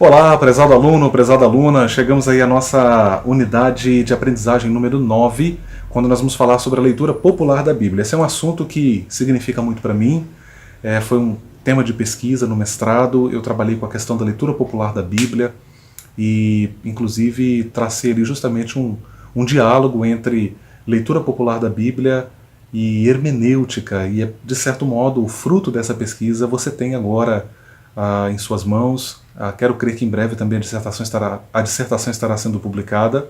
Olá, prezado aluno, prezada aluna, chegamos aí à nossa unidade de aprendizagem número 9, quando nós vamos falar sobre a leitura popular da Bíblia. Esse é um assunto que significa muito para mim, foi um tema de pesquisa no mestrado, eu trabalhei com a questão da leitura popular da Bíblia e, inclusive, tracei ali justamente um diálogo entre leitura popular da Bíblia e hermenêutica, e, de certo modo, o fruto dessa pesquisa você tem agora em suas mãos. Quero crer que em breve também a dissertação estará sendo publicada,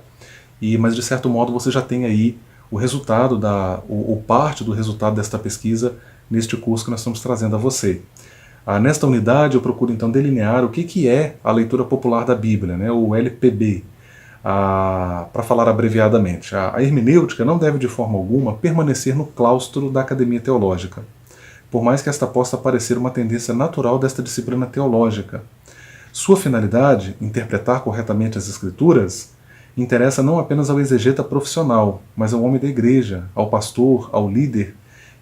mas de certo modo você já tem aí o resultado, ou parte do resultado desta pesquisa neste curso que nós estamos trazendo a você. Nesta unidade eu procuro então delinear o que é a leitura popular da Bíblia, né, o LPB, para falar abreviadamente. A hermenêutica não deve de forma alguma permanecer no claustro da academia teológica, por mais que esta possa parecer uma tendência natural desta disciplina teológica. Sua finalidade, interpretar corretamente as Escrituras, interessa não apenas ao exegeta profissional, mas ao homem da igreja, ao pastor, ao líder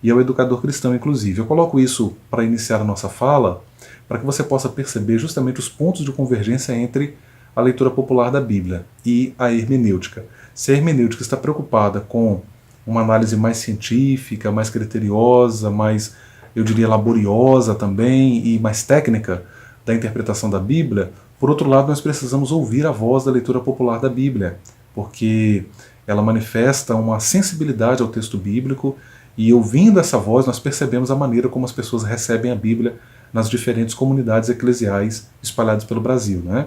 e ao educador cristão, inclusive. Eu coloco isso para iniciar a nossa fala, para que você possa perceber justamente os pontos de convergência entre a leitura popular da Bíblia e a hermenêutica. Se a hermenêutica está preocupada com uma análise mais científica, mais criteriosa, mais, eu diria, laboriosa também e mais técnica da interpretação da Bíblia, por outro lado, nós precisamos ouvir a voz da leitura popular da Bíblia, porque ela manifesta uma sensibilidade ao texto bíblico, e ouvindo essa voz nós percebemos a maneira como as pessoas recebem a Bíblia nas diferentes comunidades eclesiais espalhadas pelo Brasil, né?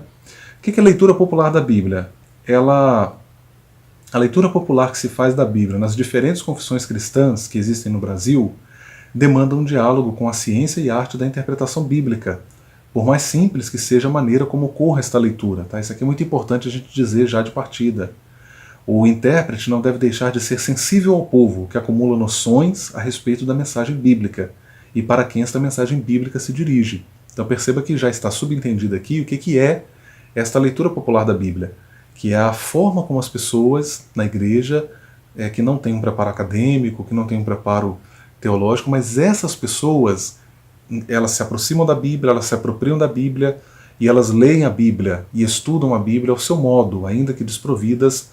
O que é a leitura popular da Bíblia? A leitura popular que se faz da Bíblia nas diferentes confissões cristãs que existem no Brasil demanda um diálogo com a ciência e arte da interpretação bíblica, por mais simples que seja a maneira como ocorra esta leitura. Tá? Isso aqui é muito importante a gente dizer já de partida. O intérprete não deve deixar de ser sensível ao povo, que acumula noções a respeito da mensagem bíblica, e para quem esta mensagem bíblica se dirige. Então perceba que já está subentendido aqui o que é esta leitura popular da Bíblia, que é a forma como as pessoas na igreja, que não têm um preparo acadêmico, que não têm um preparo teológico, mas essas pessoas, elas se aproximam da Bíblia, elas se apropriam da Bíblia, e elas leem a Bíblia e estudam a Bíblia ao seu modo, ainda que desprovidas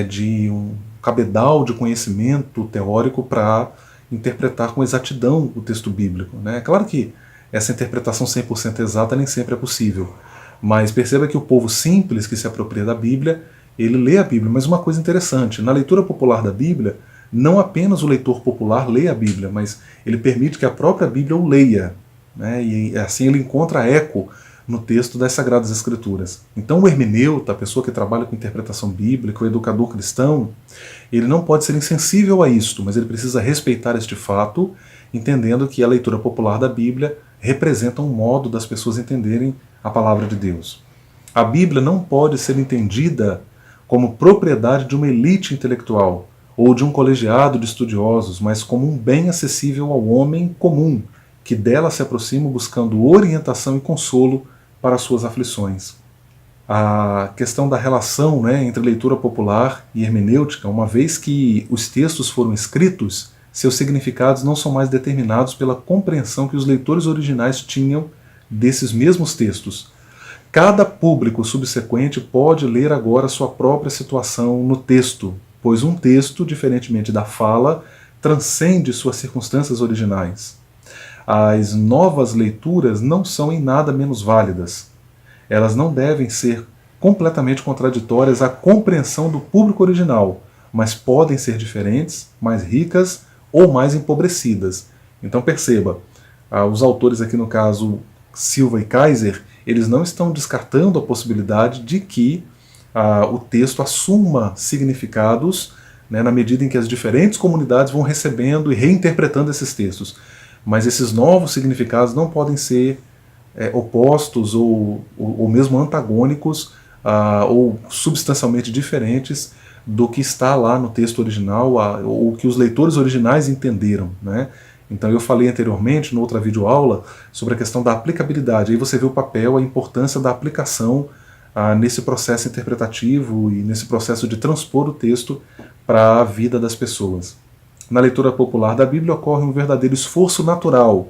de um cabedal de conhecimento teórico para interpretar com exatidão o texto bíblico, né? É claro que essa interpretação 100% exata nem sempre é possível, mas perceba que o povo simples que se apropria da Bíblia, ele lê a Bíblia. Mas uma coisa interessante, na leitura popular da Bíblia, não apenas o leitor popular lê a Bíblia, mas ele permite que a própria Bíblia o leia, né? E assim ele encontra eco no texto das Sagradas Escrituras. Então o hermeneuta, a pessoa que trabalha com interpretação bíblica, o educador cristão, ele não pode ser insensível a isto, mas ele precisa respeitar este fato, entendendo que a leitura popular da Bíblia representa um modo das pessoas entenderem a palavra de Deus. A Bíblia não pode ser entendida como propriedade de uma elite intelectual, ou de um colegiado de estudiosos, mas como um bem acessível ao homem comum, que dela se aproxima buscando orientação e consolo para as suas aflições. A questão da relação, né, entre leitura popular e hermenêutica, uma vez que os textos foram escritos, seus significados não são mais determinados pela compreensão que os leitores originais tinham desses mesmos textos. Cada público subsequente pode ler agora sua própria situação no texto, pois um texto, diferentemente da fala, transcende suas circunstâncias originais. As novas leituras não são em nada menos válidas. Elas não devem ser completamente contraditórias à compreensão do público original, mas podem ser diferentes, mais ricas ou mais empobrecidas. Então perceba, os autores aqui no caso Silva e Kaiser, eles não estão descartando a possibilidade de que o texto assuma significados, né, na medida em que as diferentes comunidades vão recebendo e reinterpretando esses textos. Mas esses novos significados não podem ser opostos ou mesmo antagônicos ou substancialmente diferentes do que está lá no texto original ou que os leitores originais entenderam, né? Então eu falei anteriormente, em outra videoaula, sobre a questão da aplicabilidade. Aí você vê o papel, a importância da aplicação nesse processo interpretativo e nesse processo de transpor o texto para a vida das pessoas. Na leitura popular da Bíblia ocorre um verdadeiro esforço natural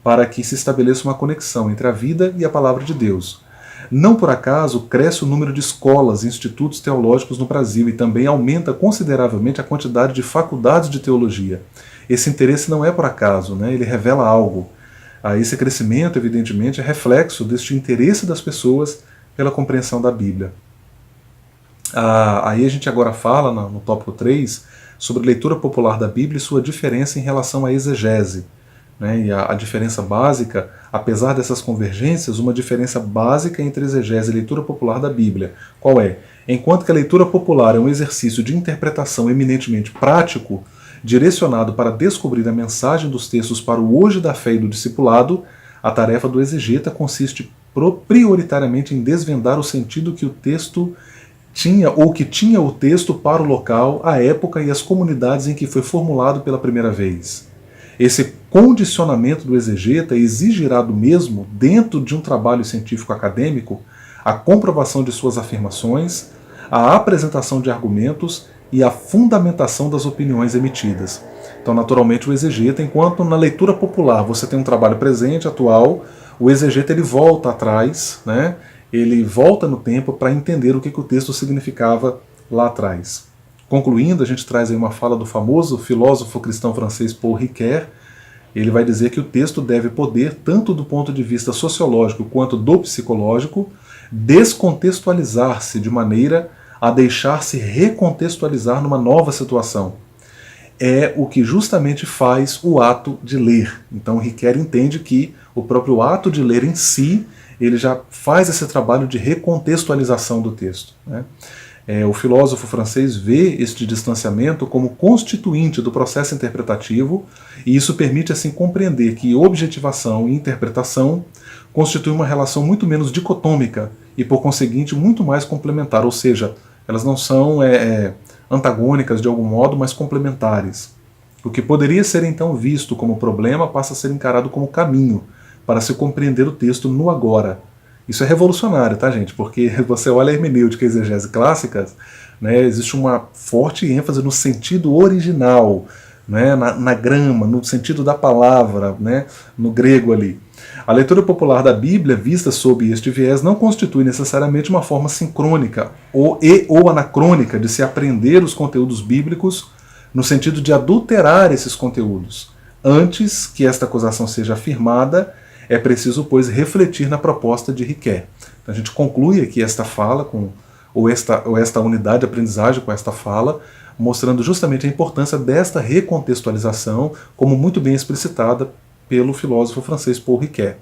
para que se estabeleça uma conexão entre a vida e a palavra de Deus. Não por acaso cresce o número de escolas e institutos teológicos no Brasil e também aumenta consideravelmente a quantidade de faculdades de teologia. Esse interesse não é por acaso, né? Ele revela algo. Esse crescimento, evidentemente, é reflexo deste interesse das pessoas pela compreensão da Bíblia. Aí a gente agora fala, no tópico 3, sobre leitura popular da Bíblia e sua diferença em relação à exegese. Né? E a diferença básica, apesar dessas convergências, uma diferença básica entre exegese e leitura popular da Bíblia. Qual é? Enquanto que a leitura popular é um exercício de interpretação eminentemente prático, direcionado para descobrir a mensagem dos textos para o hoje da fé e do discipulado, a tarefa do exegeta consiste prioritariamente em desvendar o sentido que o texto tinha ou que tinha o texto para o local, a época e as comunidades em que foi formulado pela primeira vez. Esse condicionamento do exegeta exigirá do mesmo, dentro de um trabalho científico acadêmico, a comprovação de suas afirmações, a apresentação de argumentos e a fundamentação das opiniões emitidas. Então, naturalmente, o exegeta, enquanto na leitura popular você tem um trabalho presente, atual, o exegeta ele volta atrás, né? Ele volta no tempo para entender o que o texto significava lá atrás. Concluindo, a gente traz aí uma fala do famoso filósofo cristão francês Paul Ricoeur. Ele vai dizer que o texto deve poder, tanto do ponto de vista sociológico quanto do psicológico, descontextualizar-se de maneira a deixar-se recontextualizar numa nova situação. É o que justamente faz o ato de ler. Então Ricoeur entende que o próprio ato de ler em si, ele já faz esse trabalho de recontextualização do texto. Né? O filósofo francês vê este distanciamento como constituinte do processo interpretativo, e isso permite assim compreender que objetivação e interpretação constituem uma relação muito menos dicotômica e, por conseguinte, muito mais complementar, ou seja, elas não são antagônicas de algum modo, mas complementares. O que poderia ser então visto como problema passa a ser encarado como caminho para se compreender o texto no agora. Isso é revolucionário, tá, gente? Porque você olha a hermenêutica e exegese clássicas, né, existe uma forte ênfase no sentido original, né, na grama, no sentido da palavra, né, no grego ali. A leitura popular da Bíblia, vista sob este viés, não constitui necessariamente uma forma sincrônica ou anacrônica de se aprender os conteúdos bíblicos no sentido de adulterar esses conteúdos. Antes que esta acusação seja afirmada, é preciso, pois, refletir na proposta de Ricoeur. Então, a gente conclui aqui esta fala, ou esta unidade de aprendizagem com esta fala, mostrando justamente a importância desta recontextualização, como muito bem explicitada pelo filósofo francês Paul Ricoeur.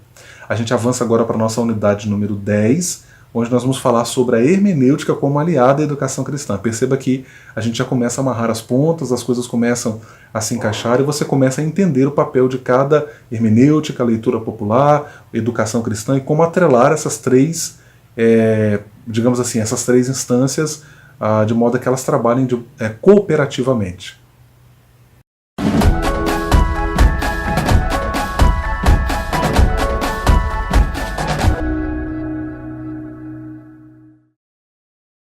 A gente avança agora para a nossa unidade número 10, onde nós vamos falar sobre a hermenêutica como aliada à educação cristã. Perceba que a gente já começa a amarrar as pontas, as coisas começam a se encaixar e você começa a entender o papel de cada hermenêutica, leitura popular, educação cristã e como atrelar essas três, digamos assim, essas três instâncias de modo que elas trabalhem cooperativamente.